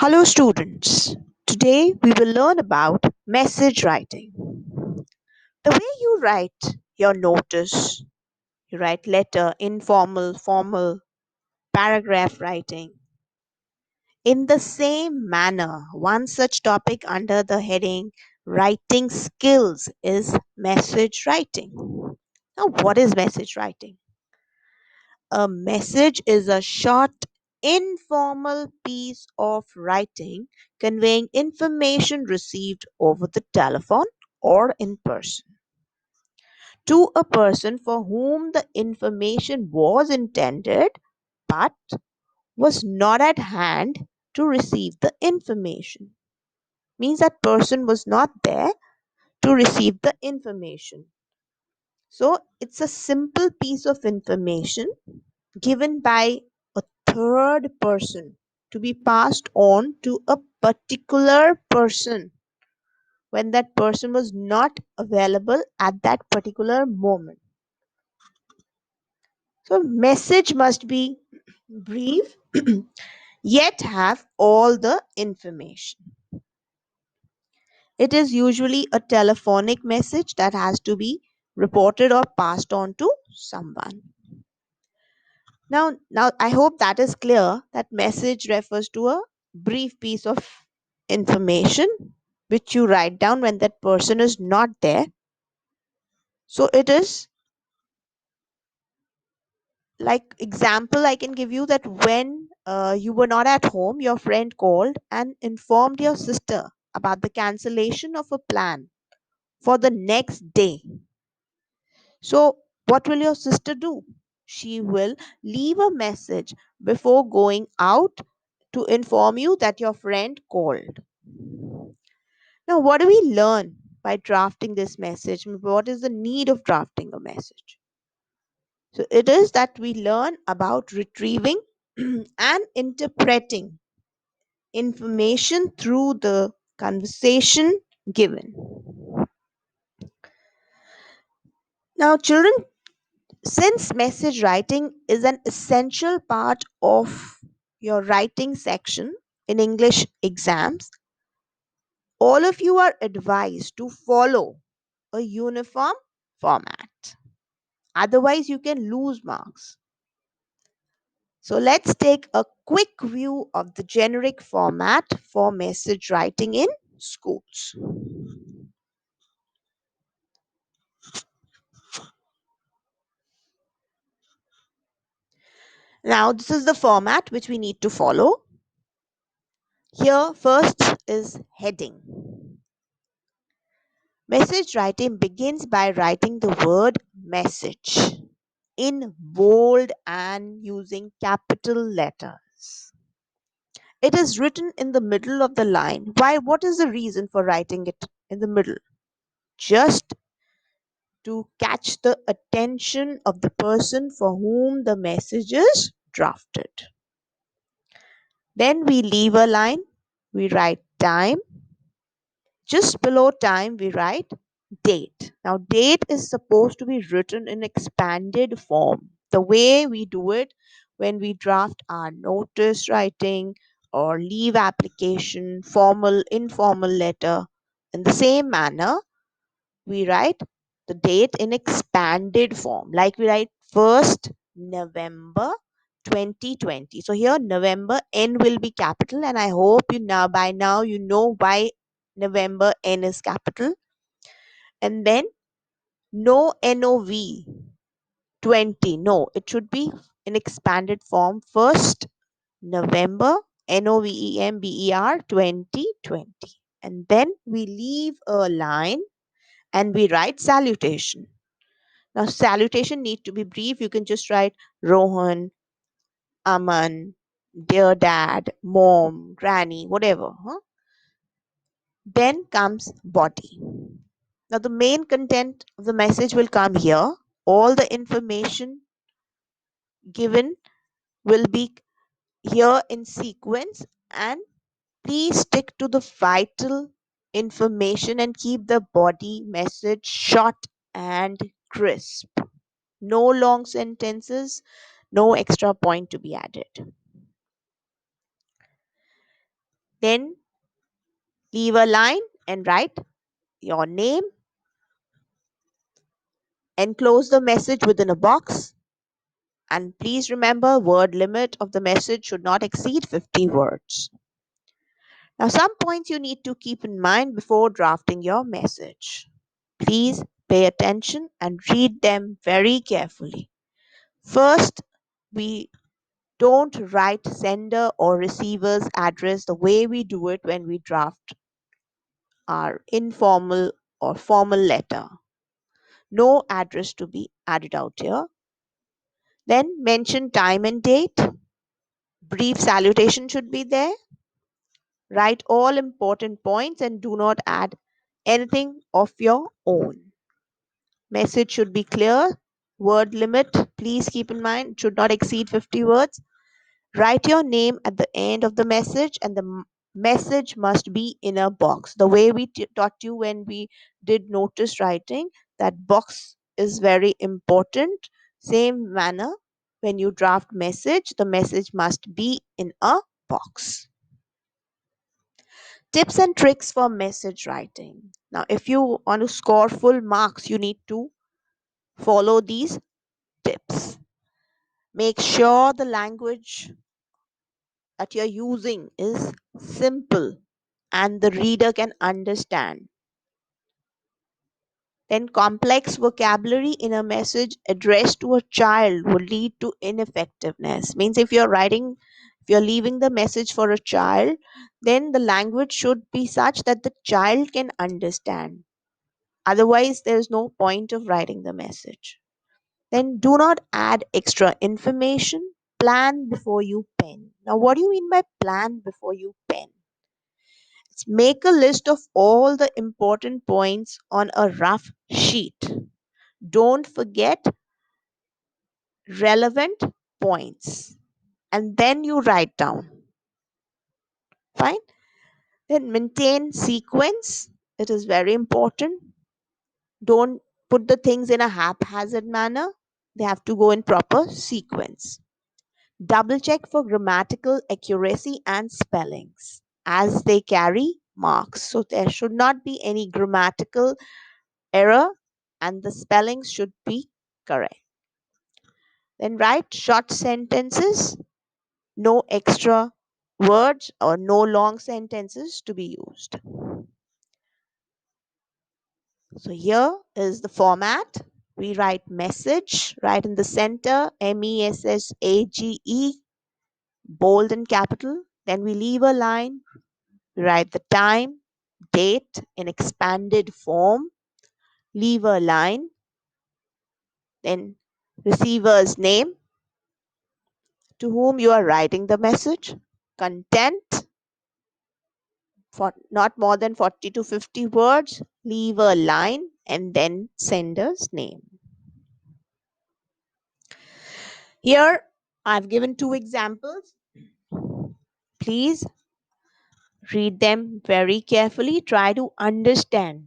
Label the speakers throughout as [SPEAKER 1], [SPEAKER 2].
[SPEAKER 1] Hello, students. Today we will learn about message writing. The way you write your notice, you write letter, informal, formal, paragraph writing. In the same manner, one such topic under the heading writing skills is message writing. Now, what is message writing? A message is a short, informal piece of writing conveying information received over the telephone or in person to a person for whom the information was intended but was not at hand to receive the information. Means that person was not there to receive the information. So it's a simple piece of information given by a third person to be passed on to a particular person when that person was not available at that particular moment. So, message must be brief yet have all the information. It is usually a telephonic message that has to be reported or passed on to someone. Now I hope that is clear that message refers to a brief piece of information which you write down when that person is not there. So it is like example I can give you that when you were not at home, your friend called and informed your sister about the cancellation of a plan for the next day. So what will your sister do? She will leave a message before going out to inform you that your friend called. Now, what do we learn by drafting this message? What is the need of drafting a message? So, it is that we learn about retrieving and interpreting information through the conversation given. Now, children, since message writing is an essential part of your writing section in English exams, all of you are advised to follow a uniform format. Otherwise, you can lose marks. So, let's take a quick view of the generic format for message writing in schools. Now, this is the format which we need to follow. Here, first is heading. Message writing begins by writing the word message in bold and using capital letters. It is written in the middle of the line. Why? What is the reason for writing it in the middle? Just to catch the attention of the person for whom the message is drafted. Then we leave a line, we write time. Just below time, we write date. Now, date is supposed to be written in expanded form. The way we do it when we draft our notice writing or leave application, formal, informal letter. In the same manner, we write the date in expanded form. Like we write 1st November 2020. So here November N will be capital, and I hope you now by now you know why November N is capital. And then no NOV 20. No, it should be in expanded form. 1st November NOVEMBER 2020. And then we leave a line and we write salutation. Now, salutation need to be brief. You can just write Rohan, Aman, dear dad, mom, granny, whatever. Then comes body. Now, the main content of the message will come here. All the information given will be here in sequence, and please stick to the vital information and keep the body message short and crisp. No long sentences, no extra point to be added. Then leave a line and write your name, enclose the message within a box, and please remember word limit of the message should not exceed 50 words. Now some points you need to keep in mind before drafting your message. Please pay attention and read them very carefully. First, we don't write sender or receiver's address the way we do it when we draft our informal or formal letter. No address to be added out here. Then mention time and date. Brief salutation should be there. Write all important points and do not add anything of your own. Message should be clear. Word limit, please keep in mind, should not exceed 50 words. Write your name at the end of the message, and the message must be in a box. The way we taught you when we did notice writing, that box is very important. Same manner, when you draft message, the message must be in a box. Tips and tricks for message writing. Now, if you want to score full marks, you need to follow these tips. Make sure the language that you're using is simple and the reader can understand. Then, complex vocabulary in a message addressed to a child would lead to ineffectiveness. Means if you're leaving the message for a child, then the language should be such that the child can understand. Otherwise, there is no point of writing the message. Then do not add extra information. Plan before you pen. Now, what do you mean by plan before you pen? It's make a list of all the important points on a rough sheet. Don't forget relevant points. And then you write down. Fine. Then maintain sequence. It is very important. Don't put the things in a haphazard manner. They have to go in proper sequence. Double check for grammatical accuracy and spellings as they carry marks. So there should not be any grammatical error and the spellings should be correct. Then write short sentences, no extra words or no long sentences to be used. So here is the format. We write message right in the center, MESSAGE, bold and capital. Then we leave a line. We write the time, date in expanded form, leave a line, then receiver's name, to whom you are writing the message, content, for not more than 40 to 50 words, leave a line, and then sender's name. Here I've given two examples. Please read them very carefully. Try to understand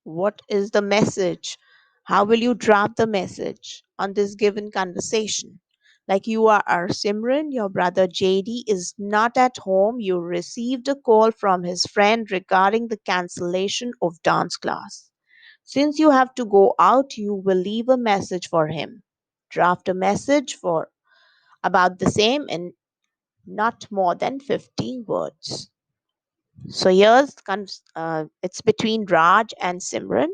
[SPEAKER 1] what is the message. How will you draft the message on this given conversation? Like you are our Simran, your brother JD is not at home. You received a call from his friend regarding the cancellation of dance class. Since you have to go out, you will leave a message for him. Draft a message for about the same in not more than 50 words. So here's it's between Raj and Simran.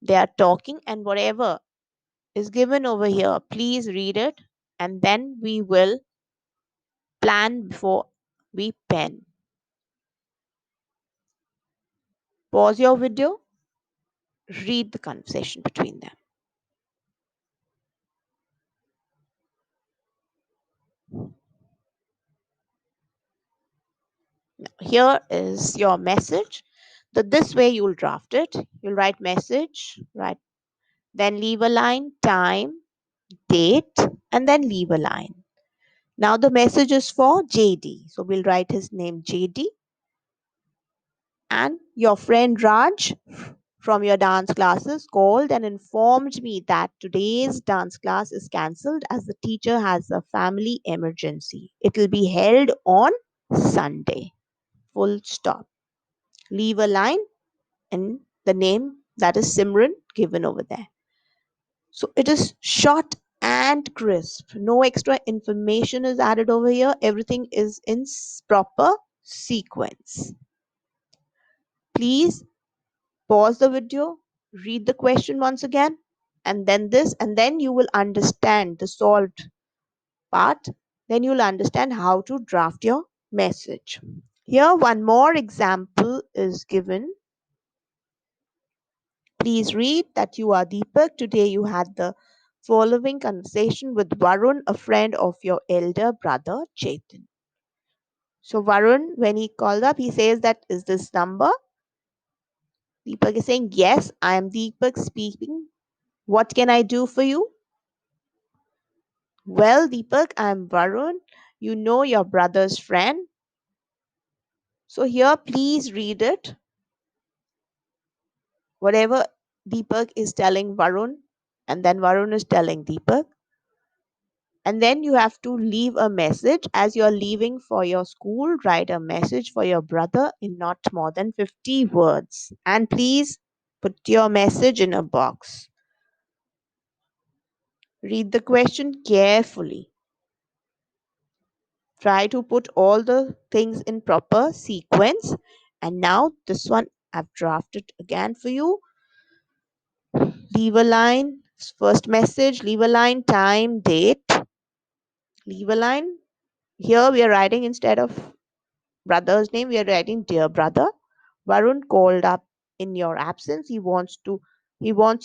[SPEAKER 1] They are talking, and whatever is given over here, please read it, and then we will plan before we pen. Pause your video, read the conversation between them. Now, here is your message. This way you'll draft it. You'll write message, right? Then leave a line, time, date, and then leave a line. Now the message is for JD. So we'll write his name JD. And your friend Raj from your dance classes called and informed me that today's dance class is cancelled as the teacher has a family emergency. It will be held on Sunday. full stop. Leave a line and the name, that is Simran, given over there. So it is short and crisp. No extra information is added over here. Everything is in proper sequence. Please pause the video, read the question once again, and then this, and then you will understand the solved part. Then you'll understand how to draft your message. Here, one more example is given. Please read that you are Deepak. Today you had the following conversation with Varun, a friend of your elder brother Chetan. So Varun, when he called up, he says that is this number. Deepak is saying, yes, I am Deepak speaking. What can I do for you? Well, Deepak, I am Varun. You know your brother's friend. So here, please read it. Whatever Deepak is telling Varun, and then Varun is telling Deepak. And then you have to leave a message. As you're leaving for your school, write a message for your brother in not more than 50 words. And please put your message in a box. Read the question carefully. Try to put all the things in proper sequence. And now this one I've drafted again for you. Leave a line, first message, leave a line, time, date, leave a line. Here we are writing, instead of brother's name, we are writing dear brother. Varun called up in your absence. He wants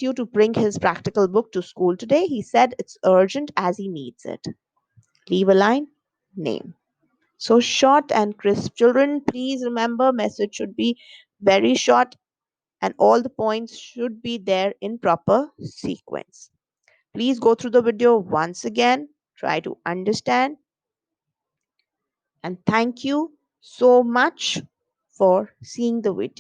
[SPEAKER 1] you to bring his practical book to school today. He said it's urgent as he needs it. Leave a line, name. So short and crisp. Children, please remember, message should be very short and all the points should be there in proper sequence. Please go through the video once again, try to understand, and thank you so much for seeing the video.